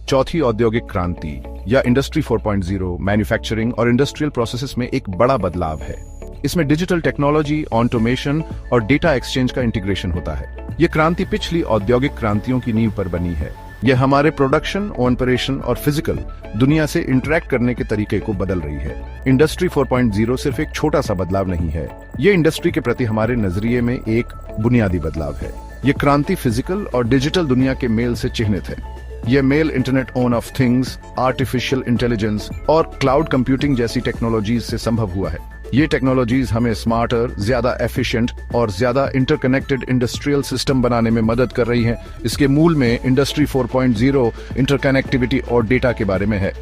चौथी औद्योगिक क्रांति या इंडस्ट्री 4.0 मैन्युफैक्चरिंग और इंडस्ट्रियल प्रोसेसेस में एक बड़ा बदलाव है। इसमें डिजिटल टेक्नोलॉजी, ऑटोमेशन और डेटा एक्सचेंज का इंटीग्रेशन होता है। ये क्रांति पिछली औद्योगिक क्रांतियों की नींव पर बनी है। यह हमारे प्रोडक्शन, ऑपरेशन और फिजिकल दुनिया से इंटरेक्ट करने के तरीके को बदल रही है। इंडस्ट्री 4.0 सिर्फ एक छोटा सा बदलाव नहीं है, ये इंडस्ट्री के प्रति हमारे नजरिए में एक बुनियादी बदलाव है। ये क्रांति फिजिकल और डिजिटल दुनिया के मेल से चिह्नित है। यह मेल internet of things, artificial intelligence और क्लाउड कंप्यूटिंग जैसी टेक्नोलॉजीज से संभव हुआ है। ये टेक्नोलॉजीज हमें स्मार्टर, ज्यादा एफिशिएंट और ज्यादा इंटरकनेक्टेड इंडस्ट्रियल सिस्टम बनाने में मदद कर रही हैं। इसके मूल में इंडस्ट्री 4.0 इंटरकनेक्टिविटी और डेटा के बारे में है।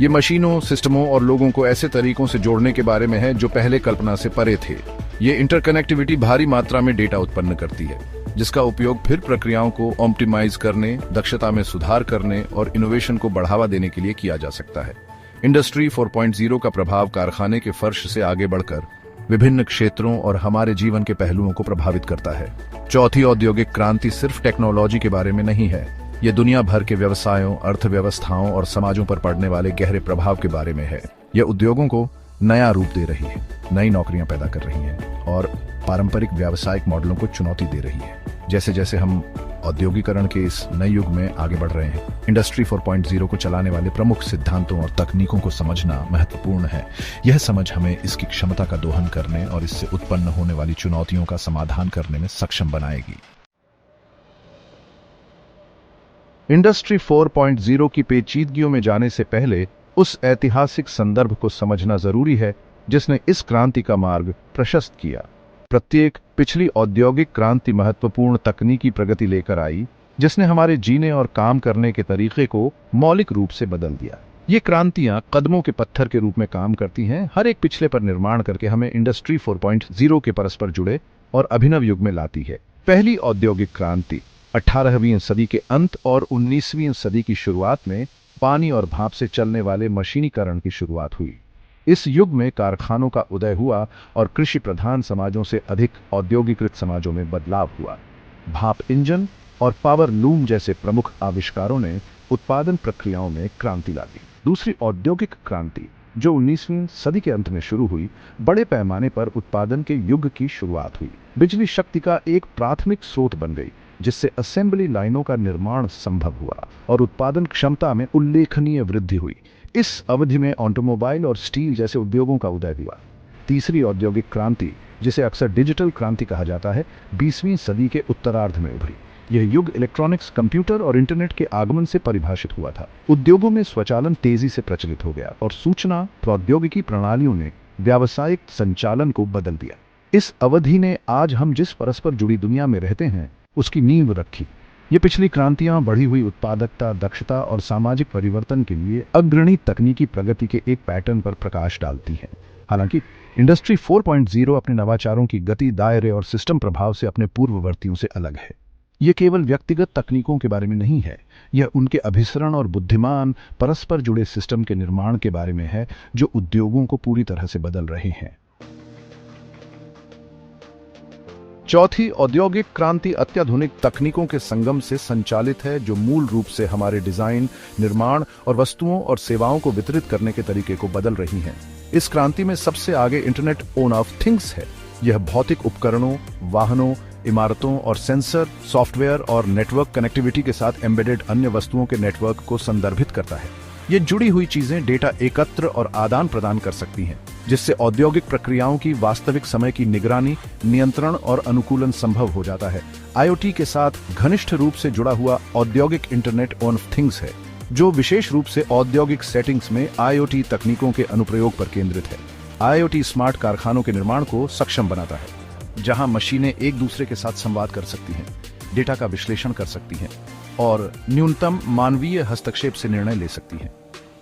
ये मशीनों, सिस्टमों और लोगों को ऐसे तरीकों से जोड़ने के बारे में है जो पहले कल्पना से परे थे। ये इंटरकनेक्टिविटी भारी मात्रा में डेटा उत्पन्न करती है, जिसका उपयोग फिर प्रक्रियाओं को ऑप्टिमाइज करने, दक्षता में सुधार करने और इनोवेशन को बढ़ावा देने के लिए किया जा सकता है। इंडस्ट्री 4.0 का प्रभाव कारखाने के फर्श से आगे बढ़कर विभिन्न क्षेत्रों और हमारे जीवन के पहलुओं को प्रभावित करता है। चौथी औद्योगिक क्रांति सिर्फ टेक्नोलॉजी के बारे में नहीं है, ये दुनिया भर के व्यवसायों, अर्थव्यवस्थाओं और समाजों पर पड़ने वाले गहरे प्रभाव के बारे में है। यह उद्योगों को नया रूप दे रही है, नई नौकरियां पैदा कर रही है और पारंपरिक व्यावसायिक मॉडलों को चुनौती दे रही है। जैसे जैसे हम औद्योगिकरण के इस नए युग में आगे बढ़ रहे हैं, इंडस्ट्री 4.0 को चलाने वाले प्रमुख सिद्धांतों और तकनीकों को समझना महत्वपूर्ण है। यह समझ हमें इसकी क्षमता का दोहन करने और इससे उत्पन्न होने वाली चुनौतियों का समाधान करने में सक्षम बनाएगी। इंडस्ट्री 4.0 की पेचीदगियों में जाने से पहले उस ऐतिहासिक संदर्भ को समझना जरूरी है जिसने इस क्रांति का मार्ग प्रशस्त किया। प्रत्येक पिछली औद्योगिक क्रांति महत्वपूर्ण तकनीकी प्रगति लेकर आई, जिसने हमारे जीने और काम करने के तरीके को मौलिक रूप से बदल दिया। ये क्रांतियां कदमों के पत्थर के रूप में काम करती हैं, हर एक पिछले पर निर्माण करके हमें इंडस्ट्री 4.0 के परस्पर जुड़े और अभिनव युग में लाती है। पहली औद्योगिक क्रांति 18वीं सदी के अंत और 19वीं सदी की शुरुआत में पानी और भाप से चलने वाले मशीनीकरण की शुरुआत हुई। इस युग में कारखानों का उदय हुआ और कृषि प्रधान समाजों से अधिक औद्योगिकृत समाजों में बदलाव हुआ। भाप इंजन और पावर लूम जैसे प्रमुख आविष्कारों ने उत्पादन प्रक्रियाओं में क्रांति ला दी। दूसरी औद्योगिक क्रांति, जो 19वीं सदी के अंत में शुरू हुई, बड़े पैमाने पर उत्पादन के युग की शुरुआत हुई। बिजली शक्ति का एक प्राथमिक स्रोत बन गई, जिससे असेंबली लाइनों का निर्माण संभव हुआ और उत्पादन क्षमता में उल्लेखनीय वृद्धि हुई। इस अवधि में ऑटोमोबाइल और स्टील जैसे उद्योगों का उदय हुआ। तीसरी औद्योगिक क्रांति, जिसे अक्सर डिजिटल क्रांति कहा जाता है, 20वीं सदी के उत्तरार्ध में उभरी। यह युग इलेक्ट्रॉनिक्स, कंप्यूटर और इंटरनेट के आगमन से परिभाषित हुआ था। उद्योगों में स्वचालन तेजी से प्रचलित हो गया और सूचना प्रौद्योगिकी प्रणालियों ने व्यावसायिक संचालन को बदल दिया। इस अवधि ने आज हम जिस परस्पर जुड़ी दुनिया में रहते हैं उसकी नींव रखी। ये पिछली क्रांतियां बढ़ी हुई उत्पादकता, दक्षता और सामाजिक परिवर्तन के लिए अग्रणी तकनीकी प्रगति के एक पैटर्न पर प्रकाश डालती हैं। हालांकि इंडस्ट्री 4.0 अपने नवाचारों की गति, दायरे और सिस्टम प्रभाव से अपने पूर्ववर्तियों से अलग है। ये केवल व्यक्तिगत तकनीकों के बारे में नहीं है, यह उनके अभिसरण और बुद्धिमान परस्पर जुड़े सिस्टम के निर्माण के बारे में है जो उद्योगों को पूरी तरह से बदल रहे हैं। चौथी औद्योगिक क्रांति अत्याधुनिक तकनीकों के संगम से संचालित है, जो मूल रूप से हमारे डिजाइन, निर्माण और वस्तुओं और सेवाओं को वितरित करने के तरीके को बदल रही हैं। इस क्रांति में सबसे आगे इंटरनेट ऑफ थिंग्स है। यह भौतिक उपकरणों, वाहनों, इमारतों और सेंसर, सॉफ्टवेयर और नेटवर्क कनेक्टिविटी के साथ एम्बेडेड अन्य वस्तुओं के नेटवर्क को संदर्भित करता है। ये जुड़ी हुई चीजें डेटा एकत्र और आदान प्रदान कर सकती हैं, जिससे औद्योगिक प्रक्रियाओं की वास्तविक समय की निगरानी, नियंत्रण और अनुकूलन संभव हो जाता है। आईओटी के साथ घनिष्ठ रूप से जुड़ा हुआ औद्योगिक इंटरनेट ऑफ थिंग्स है, जो विशेष रूप से औद्योगिक सेटिंग्स में आईओटी तकनीकों के अनुप्रयोग पर केंद्रित है। आईओटी स्मार्ट कारखानों के निर्माण को सक्षम बनाता है, जहां मशीनें एक दूसरे के साथ संवाद कर सकती हैं, डेटा का विश्लेषण कर सकती हैं और न्यूनतम मानवीय हस्तक्षेप से निर्णय ले सकती हैं।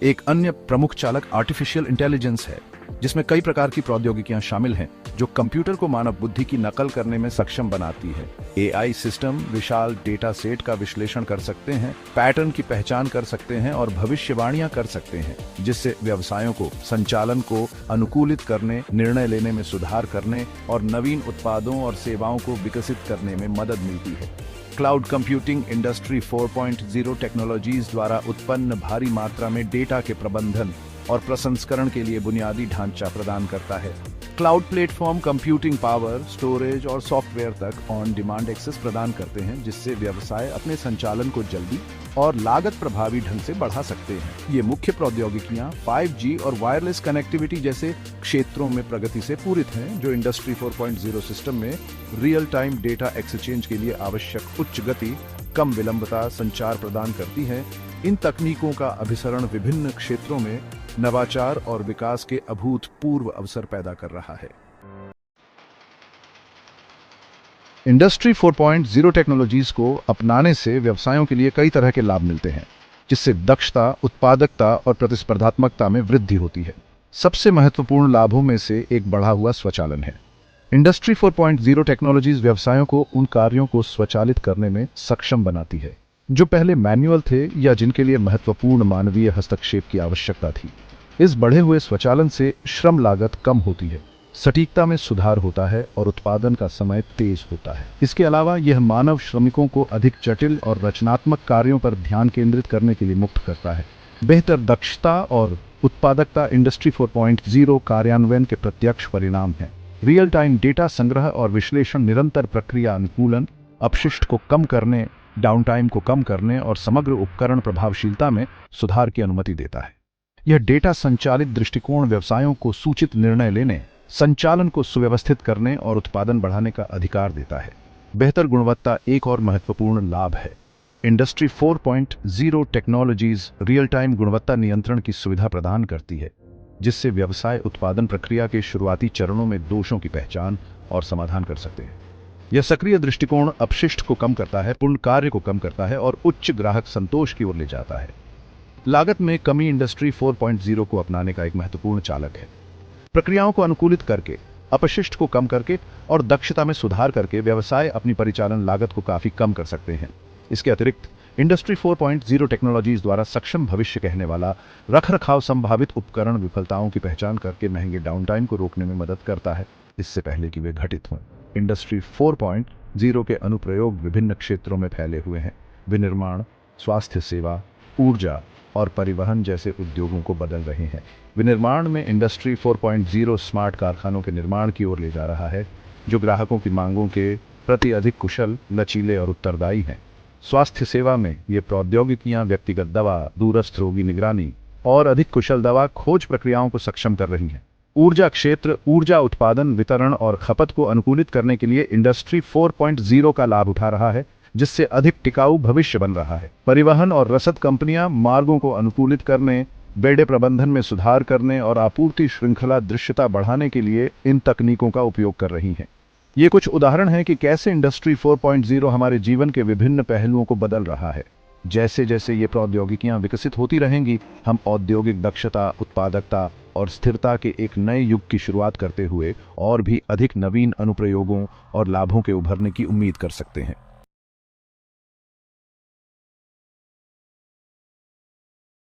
एक अन्य प्रमुख चालक आर्टिफिशियल इंटेलिजेंस है, जिसमें कई प्रकार की प्रौद्योगिकियां शामिल हैं जो कंप्यूटर को मानव बुद्धि की नकल करने में सक्षम बनाती है। एआई सिस्टम विशाल डेटा सेट का विश्लेषण कर सकते हैं, पैटर्न की पहचान कर सकते हैं और भविष्यवाणियां कर सकते हैं, जिससे व्यवसायों को संचालन को अनुकूलित करने, निर्णय लेने में सुधार करने और नवीन उत्पादों और सेवाओं को विकसित करने में मदद मिलती है। क्लाउड कंप्यूटिंग इंडस्ट्री 4.0 टेक्नोलॉजीज द्वारा उत्पन्न भारी मात्रा में डेटा के प्रबंधन और प्रसंस्करण के लिए बुनियादी ढांचा प्रदान करता है। Cloud platform computing power, storage और सॉफ्टवेयर तक ऑन डिमांड एक्सेस प्रदान करते हैं, जिससे व्यवसाय अपने संचालन को जल्दी और लागत प्रभावी ढंग से बढ़ा सकते हैं। ये मुख्य प्रौद्योगिकियां 5G और वायरलेस कनेक्टिविटी जैसे क्षेत्रों में प्रगति से पूरित हैं, जो इंडस्ट्री 4.0 सिस्टम में रियल टाइम डेटा एक्सचेंज के लिए आवश्यक उच्च गति, कम विलंबता संचार प्रदान करती है। इन तकनीकों का अभिसरण विभिन्न क्षेत्रों में नवाचार और विकास के अभूतपूर्व अवसर पैदा कर रहा है। इंडस्ट्री 4.0 टेक्नोलॉजीज को अपनाने से व्यवसायों के लिए कई तरह के लाभ मिलते हैं, जिससे दक्षता, उत्पादकता और प्रतिस्पर्धात्मकता में वृद्धि होती है। सबसे महत्वपूर्ण लाभों में से एक बढ़ा हुआ स्वचालन है। इंडस्ट्री 4.0 टेक्नोलॉजीज व्यवसायों को उन कार्यों को स्वचालित करने में सक्षम बनाती है जो पहले मैन्युअल थे या जिनके लिए महत्वपूर्ण मानवीय हस्तक्षेप की आवश्यकता थी। इस बढ़े हुए स्वचालन से श्रम लागत कम होती है, सटीकता में सुधार होता है और उत्पादन का समय तेज होता है। इसके अलावा यह मानव श्रमिकों को अधिक जटिल और रचनात्मक कार्यों पर ध्यान केंद्रित करने के लिए मुक्त करता है। बेहतर दक्षता और उत्पादकता इंडस्ट्री 4.0 कार्यान्वयन के प्रत्यक्ष परिणाम है। रियल टाइम डेटा संग्रह और विश्लेषण निरंतर प्रक्रिया अनुकूलन, अपशिष्ट को कम करने, डाउनटाइम को कम करने और समग्र उपकरण प्रभावशीलता में सुधार की अनुमति देता है। यह डेटा संचालित दृष्टिकोण व्यवसायों को सूचित निर्णय लेने, संचालन को सुव्यवस्थित करने और उत्पादन बढ़ाने का अधिकार देता है। बेहतर गुणवत्ता एक और महत्वपूर्ण लाभ है। इंडस्ट्री 4.0 टेक्नोलॉजीज रियल टाइम गुणवत्ता नियंत्रण की सुविधा प्रदान करती है, जिससे व्यवसाय उत्पादन प्रक्रिया के शुरुआती चरणों में दोषों की पहचान और समाधान कर सकते हैं। यह सक्रिय दृष्टिकोण अपशिष्ट को कम करता है, पूर्ण कार्य को कम करता है और उच्च ग्राहक संतोष की ओर ले जाता है। लागत में कमी इंडस्ट्री 4.0 को अपनाने का एक महत्वपूर्ण चालक है। प्रक्रियाओं को अनुकूलित करके, अपशिष्ट को कम करके और दक्षता में सुधार करके व्यवसाय अपनी परिचालन लागत को काफी कम कर सकते हैं। इसके अतिरिक्त इंडस्ट्री 4.0 टेक्नोलॉजीज द्वारा सक्षम भविष्य कहने वाला रखरखाव संभावित उपकरण विफलताओं की पहचान करके महंगे डाउनटाइम को रोकने में मदद करता है, इससे पहले कि वे घटित हों। इंडस्ट्री 4.0 के अनुप्रयोग विभिन्न क्षेत्रों में फैले हुए हैं। विनिर्माण, स्वास्थ्य सेवा, ऊर्जा और परिवहन जैसे उद्योगों को बदल रहे हैं। विनिर्माण में इंडस्ट्री 4.0 स्मार्ट कारखानों के निर्माण की ओर ले जा रहा है, जो ग्राहकों की मांगों के प्रति अधिक कुशल, लचीले और उत्तरदायी हैं। स्वास्थ्य सेवा में ये प्रौद्योगिकियां व्यक्तिगत दवा, दूरस्थ रोगी निगरानी और अधिक कुशल दवा खोज प्रक्रियाओं को सक्षम कर रही हैं। ऊर्जा क्षेत्र ऊर्जा उत्पादन, वितरण और खपत को अनुकूलित करने के लिए इंडस्ट्री 4.0 का लाभ उठा रहा है, जिससे अधिक टिकाऊ भविष्य बन रहा है। परिवहन और रसद कंपनियां मार्गों को अनुकूलित करने, बेड़े प्रबंधन में सुधार करने और आपूर्ति श्रृंखला दृश्यता बढ़ाने के लिए इन तकनीकों का उपयोग कर रही हैं। ये कुछ उदाहरण हैं कि कैसे इंडस्ट्री 4.0 हमारे जीवन के विभिन्न पहलुओं को बदल रहा है। जैसे जैसे ये प्रौद्योगिकियां विकसित होती रहेंगी, हम औद्योगिक दक्षता, उत्पादकता और स्थिरता के एक नए युग की शुरुआत करते हुए और भी अधिक नवीन अनुप्रयोगों और लाभों के उभरने की उम्मीद कर सकते हैं।